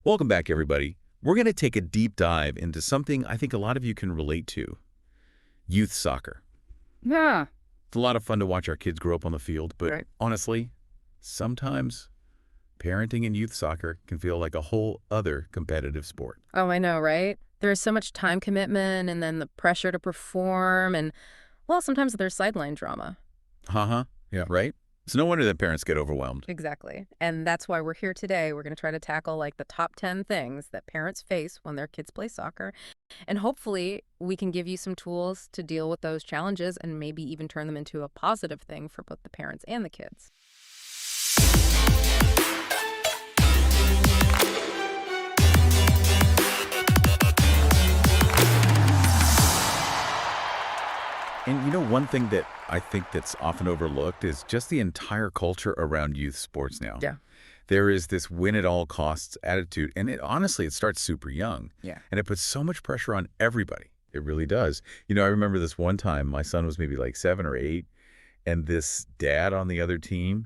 Welcome back, everybody. We're going to take a deep dive into something I think a lot of you can relate to, youth soccer. Yeah. It's a lot of fun to watch our kids grow up on the field, but Right. honestly, sometimes parenting in youth soccer can feel like a whole other competitive sport. Oh, I know, right? There's so much time commitment and then the pressure to perform and, well, sometimes there's sideline drama. Uh-huh. Yeah. Right? It's no wonder that parents get overwhelmed. Exactly. And that's why we're here today. We're going to try to tackle like the top 10 things that parents face when their kids play soccer. And hopefully we can give you some tools to deal with those challenges and maybe even turn them into a positive thing for both the parents and the kids. And you know, one thing that I think that's often overlooked is just the entire culture around youth sports now. Yeah. There is this win-at-all-costs attitude, and honestly, it starts super young. Yeah. And it puts so much pressure on everybody. It really does. You know, I remember this one time, my son was maybe like 7 or 8, and this dad on the other team,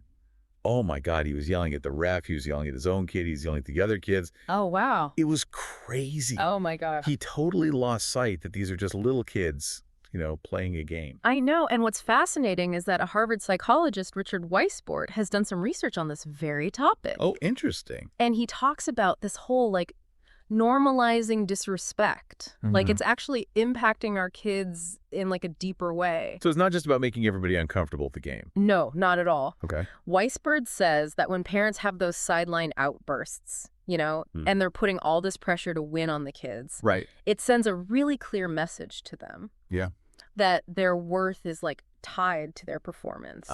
oh my God, he was yelling at the ref, he was yelling at his own kid, he was yelling at the other kids. Oh, wow. It was crazy. Oh, my God. He totally lost sight that these are just little kids, playing a game. I know. And what's fascinating is that a Harvard psychologist, Richard Weissbourd, has done some research on this very topic. Oh, interesting. And he talks about this whole, normalizing disrespect. Like, it's actually impacting our kids in, a deeper way. So it's not just about making everybody uncomfortable with the game. No, not at all. Okay. Weissbourd says that when parents have those sideline outbursts, and they're putting all this pressure to win on the kids, Right. it sends a really clear message to them. Yeah. That their worth is, tied to their performance.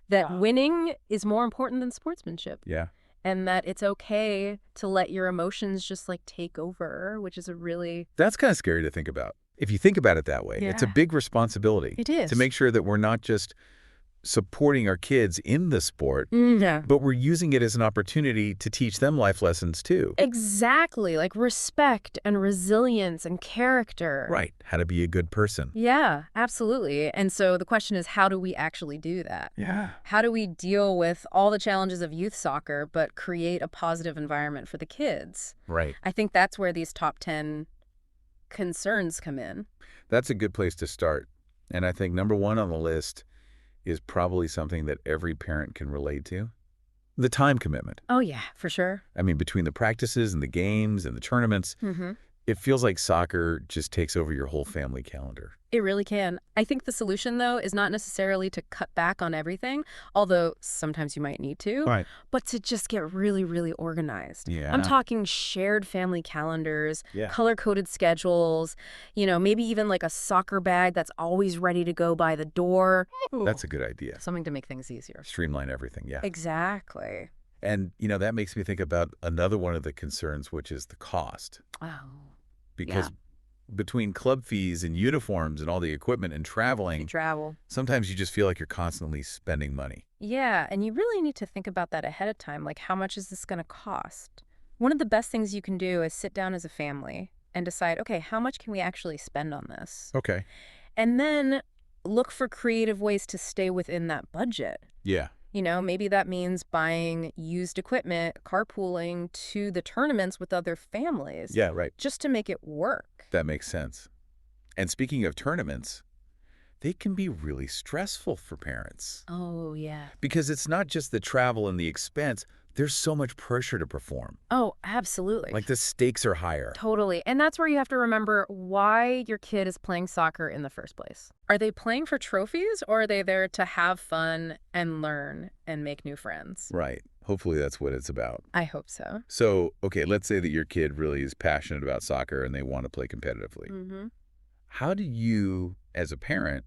That winning is more important than sportsmanship. Yeah. And that it's okay to let your emotions just take over, which is a really... That's kind of scary to think about. If you think about it that way, it's a big responsibility. It is. To make sure that we're not just supporting our kids in the sport, Yeah. but we're using it as an opportunity to teach them life lessons too. Exactly. Respect and resilience and character. Right. How to be a good person. Yeah, absolutely. And so the question is, how do we actually do that? Yeah. How do we deal with all the challenges of youth soccer, but create a positive environment for the kids? Right. I think that's where these top 10 concerns come in. That's a good place to start. And I think number one on the list is probably something that every parent can relate to. The time commitment. Oh, yeah, for sure. I mean, between the practices and the games and the tournaments, it feels like soccer just takes over your whole family calendar. It really can. I think the solution, though, is not necessarily to cut back on everything, although sometimes you might need to, Right. but to just get really, really organized. Yeah. I'm talking shared family calendars, Yeah. color-coded schedules, maybe even a soccer bag that's always ready to go by the door. That's a good idea. Something to make things easier. Streamline everything, yeah. Exactly. And, that makes me think about another one of the concerns, which is the cost. Oh. Because between club fees and uniforms and all the equipment and traveling, Travel. sometimes you just feel like you're constantly spending money. Yeah, and you really need to think about that ahead of time. How much is this going to cost? One of the best things you can do is sit down as a family and decide, okay, how much can we actually spend on this? Okay. And then look for creative ways to stay within that budget. Yeah. Maybe that means buying used equipment, carpooling to the tournaments with other families. Yeah, right. Just to make it work. That makes sense. And speaking of tournaments, they can be really stressful for parents. Oh, yeah. Because it's not just the travel and the expense. There's so much pressure to perform. Oh, absolutely. The stakes are higher. Totally. And that's where you have to remember why your kid is playing soccer in the first place. Are they playing for trophies, or are they there to have fun and learn and make new friends? Right. Hopefully that's what it's about. I hope so. So, okay, let's say that your kid really is passionate about soccer and they want to play competitively. How do you, as a parent,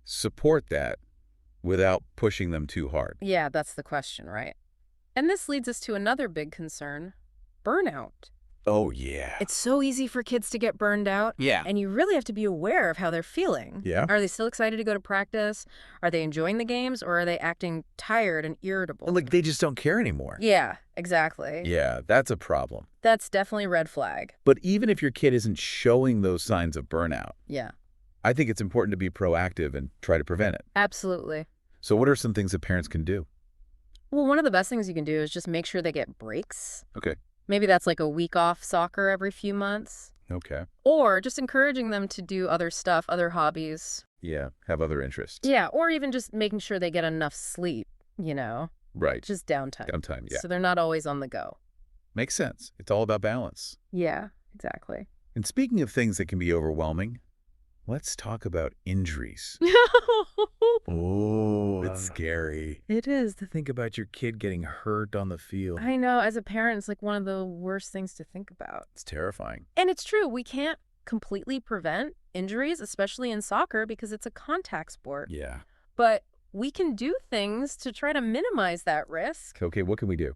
support that without pushing them too hard? Yeah, that's the question, right? And this leads us to another big concern, burnout. Oh, yeah. It's so easy for kids to get burned out. Yeah. And you really have to be aware of how they're feeling. Yeah. Are they still excited to go to practice? Are they enjoying the games, or are they acting tired and irritable? They just don't care anymore. Yeah, exactly. Yeah, that's a problem. That's definitely a red flag. But even if your kid isn't showing those signs of burnout, Yeah. I think it's important to be proactive and try to prevent it. Absolutely. So what are some things that parents can do? Well, one of the best things you can do is just make sure they get breaks. Okay. Maybe that's like a week off soccer every few months. Okay. Or just encouraging them to do other stuff, other hobbies. Yeah, have other interests. Yeah, or even just making sure they get enough sleep, Right. just downtime. Downtime, yeah. So they're not always on the go. Makes sense. It's all about balance. Yeah, exactly. And speaking of things that can be overwhelming, let's talk about injuries. Oh, it's scary. It is. To think about your kid getting hurt on the field. I know, as a parent, it's like one of the worst things to think about. It's terrifying. And it's true, we can't completely prevent injuries, especially in soccer, because it's a contact sport. Yeah. But we can do things to try to minimize that risk. Okay, what can we do?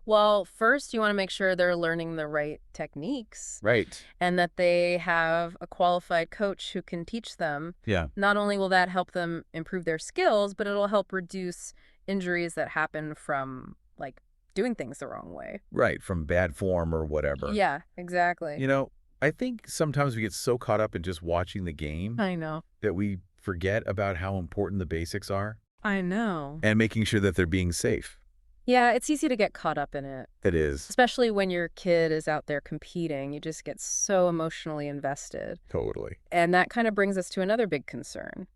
Well, first, you want to make sure they're learning the right techniques Right. and that they have a qualified coach who can teach them. Yeah. Not only will that help them improve their skills, but it'll help reduce injuries that happen from, like, doing things the wrong way. Right, from bad form or whatever. Yeah, exactly. I think sometimes we get so caught up in just watching the game I know. that we forget about how important the basics are I know. and making sure that they're being safe. Yeah, it's easy to get caught up in it, It is. especially when your kid is out there competing. You just get so emotionally invested. Totally. And that kind of brings us to another big concern: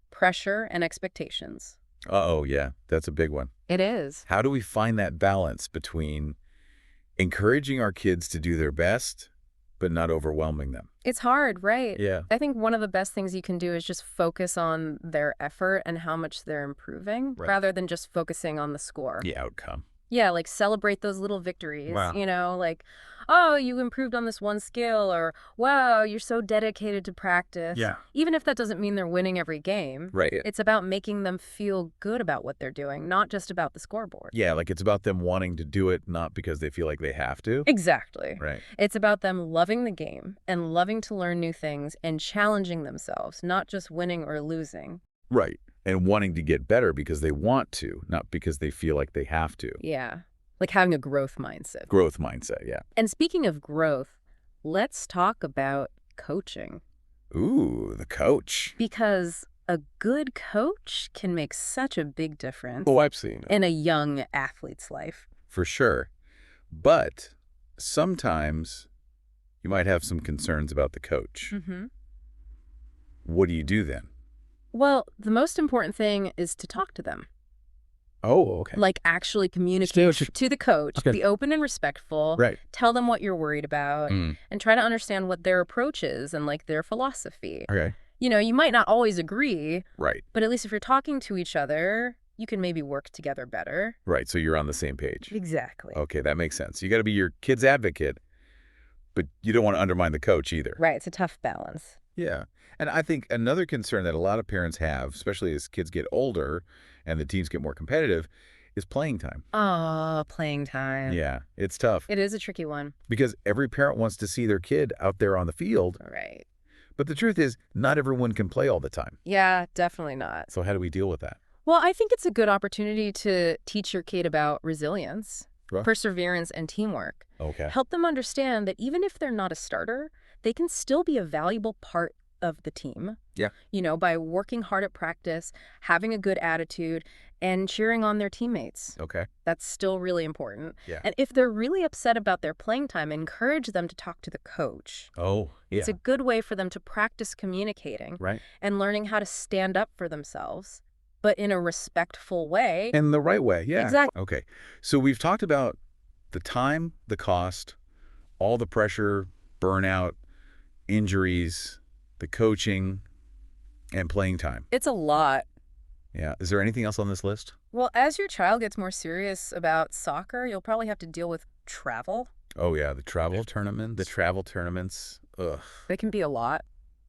pressure and expectations. Uh-oh, yeah, that's a big one. It is. How do we find that balance between encouraging our kids to do their best, but not overwhelming them? It's hard, right? Yeah. I think one of the best things you can do is just focus on their effort and how much they're improving Right. rather than just focusing on the score. The outcome. Yeah, like celebrate those little victories, Wow. like, oh, you improved on this one skill, or wow, you're so dedicated to practice. Yeah. Even if that doesn't mean they're winning every game. Right. It's about making them feel good about what they're doing, not just about the scoreboard. Yeah, like it's about them wanting to do it, not because they feel like they have to. Exactly. Right. It's about them loving the game and loving to learn new things and challenging themselves, not just winning or losing. Right. And wanting to get better because they want to, not because they feel like they have to. Yeah. Like having a growth mindset. Growth mindset, yeah. And speaking of growth, let's talk about coaching. Ooh, the coach. Because a good coach can make such a big difference Oh, I've seen it. in a young athlete's life. For sure. But sometimes you might have some concerns about the coach. Mm-hmm. What do you do then? Well, the most important thing is to talk to them. Oh, okay. Like actually communicate to the coach, Okay. be open and respectful, Right. tell them what you're worried about, and try to understand what their approach is and like their philosophy. Okay. You might not always agree, Right. but at least if you're talking to each other, you can maybe work together better. Right. So you're on the same page. Exactly. Okay, that makes sense. You got to be your kid's advocate, but you don't want to undermine the coach either. Right. It's a tough balance. Yeah. And I think another concern that a lot of parents have, especially as kids get older and the teams get more competitive, is playing time. Oh, playing time. Yeah, it's tough It is a tricky one. because every parent wants to see their kid out there on the field. Right. But the truth is, not everyone can play all the time. Yeah, definitely not. So how do we deal with that? Well, I think it's a good opportunity to teach your kid about resilience, Right. perseverance, and teamwork. Okay. Help them understand that even if they're not a starter, they can still be a valuable part of the team. Yeah. By working hard at practice, having a good attitude, and cheering on their teammates. Okay. That's still really important. Yeah. And if they're really upset about their playing time, encourage them to talk to the coach. Oh, yeah. It's a good way for them to practice communicating Right. and learning how to stand up for themselves, but in a respectful way. In the right way. Yeah. Exactly. Okay. So we've talked about the time, the cost, all the pressure, burnout, injuries, the coaching, and playing time. It's a lot. Yeah. Is there anything else on this list? Well, as your child gets more serious about soccer, you'll probably have to deal with travel. Oh, yeah. The travel tournaments. The travel tournaments. Ugh. They can be a lot.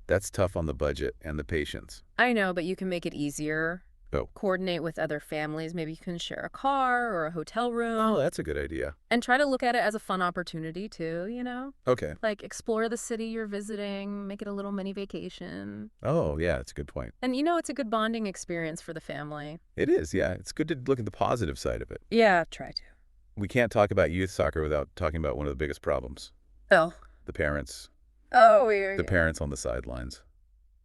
That's tough on the budget and the patience. I know, but you can make it easier. Oh. Coordinate with other families. Maybe you can share a car or a hotel room. Oh, that's a good idea. And try to look at it as a fun opportunity, too, Okay. Like, explore the city you're visiting, make it a little mini vacation. Oh, yeah. That's a good point. And, it's a good bonding experience for the family. It is. Yeah. It's good to look at the positive side of it. Yeah, try to. We can't talk about youth soccer without talking about one of the biggest problems. Oh. The parents. Oh, weird. The parents on the sidelines.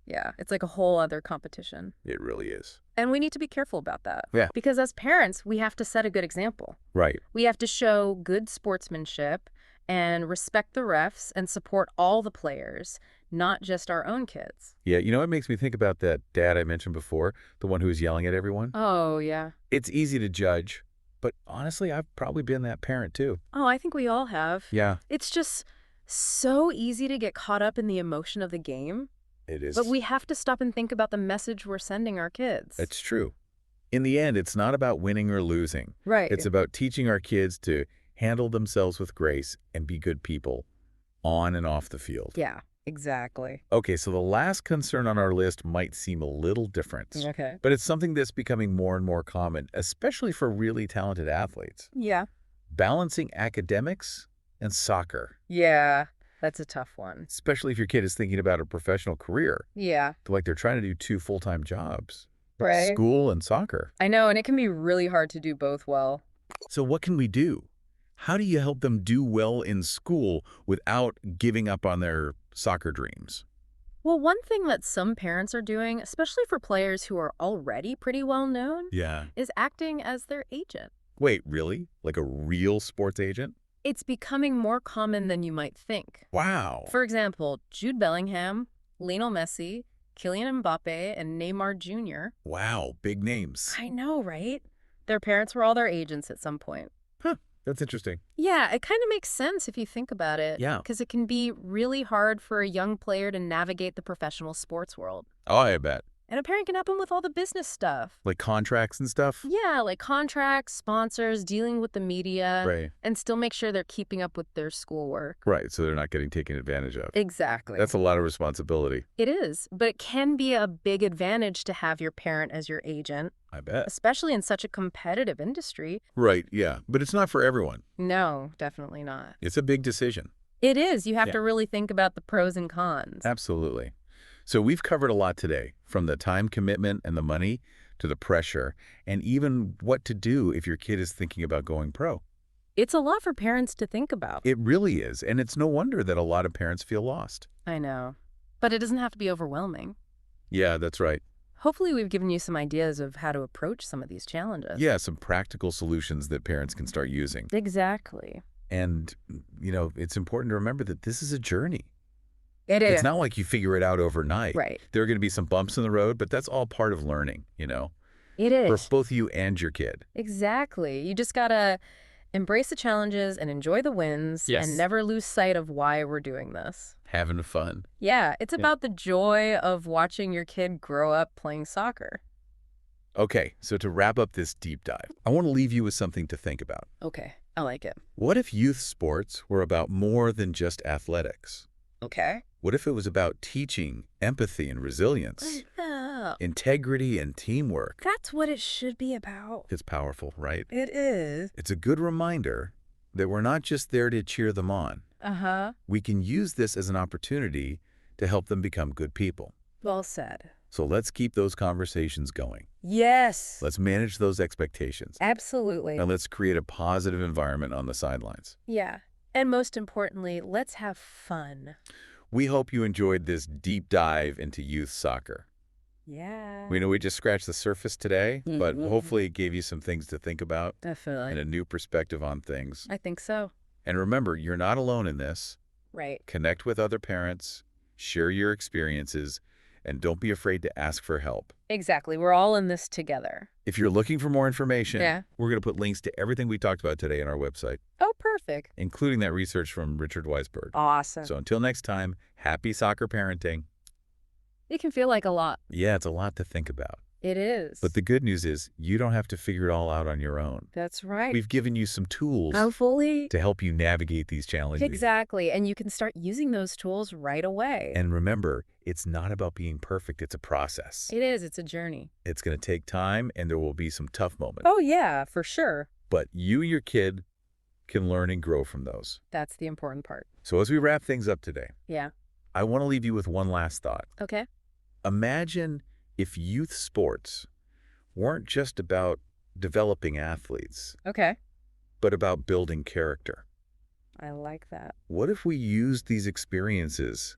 Yeah, it's like a whole other competition. It really is. And we need to be careful about that. Yeah. Because as parents, we have to set a good example. Right. We have to show good sportsmanship and respect the refs and support all the players, not just our own kids. Yeah, it makes me think about that dad I mentioned before, the one who was yelling at everyone. Oh, yeah. It's easy to judge, but honestly, I've probably been that parent too. Oh, I think we all have. Yeah, It's just so easy to get caught up in the emotion of the game. it is. But we have to stop and think about the message we're sending our kids. It's true. In the end, it's not about winning or losing. Right. It's about teaching our kids to handle themselves with grace and be good people on and off the field. Yeah, exactly. Okay, so the last concern on our list might seem a little different, Okay. but it's something that's becoming more and more common, especially for really talented athletes. Yeah. Balancing academics and soccer, Yeah, that's a tough one. especially if your kid is thinking about a professional career. Yeah. Like they're trying to do 2 full-time jobs, Right. school and soccer. I know, and it can be really hard to do both well. So what can we do? How do you help them do well in school without giving up on their soccer dreams? Well, one thing that some parents are doing, especially for players who are already pretty well known, Yeah. is acting as their agent. Wait, really? Like a real sports agent? It's becoming more common than you might think. Wow. For example, Jude Bellingham, Lionel Messi, Kylian Mbappe, and Neymar Jr. Wow, big names. I know, right? Their parents were all their agents at some point. Huh, that's interesting. Yeah, it kind of makes sense if you think about it. Yeah. Because it can be really hard for a young player to navigate the professional sports world. Oh, I bet. And a parent can help them with all the business stuff. Like contracts and stuff? Yeah, like contracts, sponsors, dealing with the media, Right. and still make sure they're keeping up with their schoolwork. Right, so they're not getting taken advantage of. Exactly. That's a lot of responsibility. It is, but it can be a big advantage to have your parent as your agent, I bet. especially in such a competitive industry. Right, yeah. But it's not for everyone. No, definitely not. It's a big decision. It is. You have Yeah. to really think about the pros and cons. Absolutely. So we've covered a lot today, from the time commitment and the money to the pressure, and even what to do if your kid is thinking about going pro. It's a lot for parents to think about. It really is, and it's no wonder that a lot of parents feel lost. I know. But it doesn't have to be overwhelming. Yeah, that's right. Hopefully we've given you some ideas of how to approach some of these challenges. Yeah, some practical solutions that parents can start using. Exactly. And, it's important to remember that this is a journey. It is. It's not like you figure it out overnight. Right. There are going to be some bumps in the road, but that's all part of learning, It is. for both you and your kid. Exactly. You just gotta embrace the challenges and enjoy the wins Yes. and never lose sight of why we're doing this. Having fun. Yeah, it's about the joy of watching your kid grow up playing soccer. Okay, so to wrap up this deep dive, I want to leave you with something to think about. Okay, I like it. What if youth sports were about more than just athletics? Okay. What if it was about teaching empathy and resilience, Oh, integrity and teamwork? that's what it should be about. It's powerful, right? It is. It's a good reminder that we're not just there to cheer them on. Uh-huh. We can use this as an opportunity to help them become good people. Well said. So let's keep those conversations going. Yes. Let's manage those expectations. Absolutely. And let's create a positive environment on the sidelines. Yeah. And most importantly, let's have fun. We hope you enjoyed this deep dive into youth soccer. Yeah. We know we just scratched the surface today, but hopefully it gave you some things to think about Definitely. and a new perspective on things. I think so. And remember, you're not alone in this. Right. Connect with other parents, share your experiences, and don't be afraid to ask for help. Exactly. We're all in this together. If you're looking for more information, Yeah. we're going to put links to everything we talked about today on our website, Oh, perfect. including that research from Richard Weissbourd. Awesome. So until next time, happy soccer parenting. It can feel like a lot. Yeah, it's a lot to think about. It is. But the good news is you don't have to figure it all out on your own. That's right. We've given you some tools Hopefully. to help you navigate these challenges. Exactly. And you can start using those tools right away. And remember, it's not about being perfect. It's a process. It is. It's a journey. It's going to take time, and there will be some tough moments. Oh, yeah, for sure. But you and your kid can learn and grow from those. That's the important part. So as we wrap things up today, Yeah. I want to leave you with one last thought. Okay. Imagine if youth sports weren't just about developing athletes, Okay. but about building character. I like that. What if we used these experiences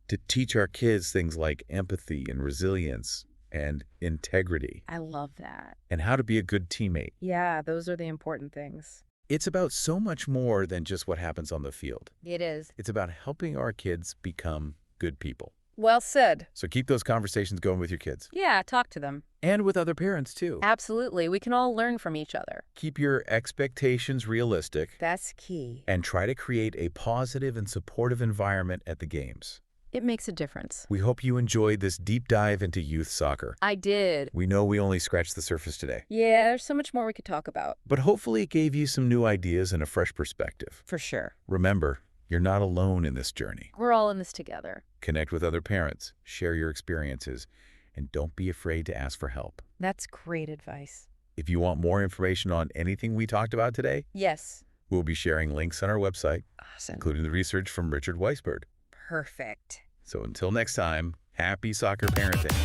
to teach our kids things like empathy and resilience and integrity I love that. and how to be a good teammate. Yeah, those are the important things. It's about so much more than just what happens on the field. It is. It's about helping our kids become good people. Well said. So keep those conversations going with your kids. Yeah, talk to them. And with other parents, too. Absolutely. We can all learn from each other. Keep your expectations realistic That's key. and try to create a positive and supportive environment at the games. It makes a difference. We hope you enjoyed this deep dive into youth soccer. I did. We know we only scratched the surface today, Yeah, there's so much more we could talk about. but hopefully it gave you some new ideas and a fresh perspective. For sure. Remember, you're not alone in this journey. We're all in this together. Connect with other parents, share your experiences, and don't be afraid to ask for help. That's great advice. If you want more information on anything we talked about today, Yes. we'll be sharing links on our website, Awesome. including the research from Richard Weissbourd. Perfect. So until next time, happy soccer parenting.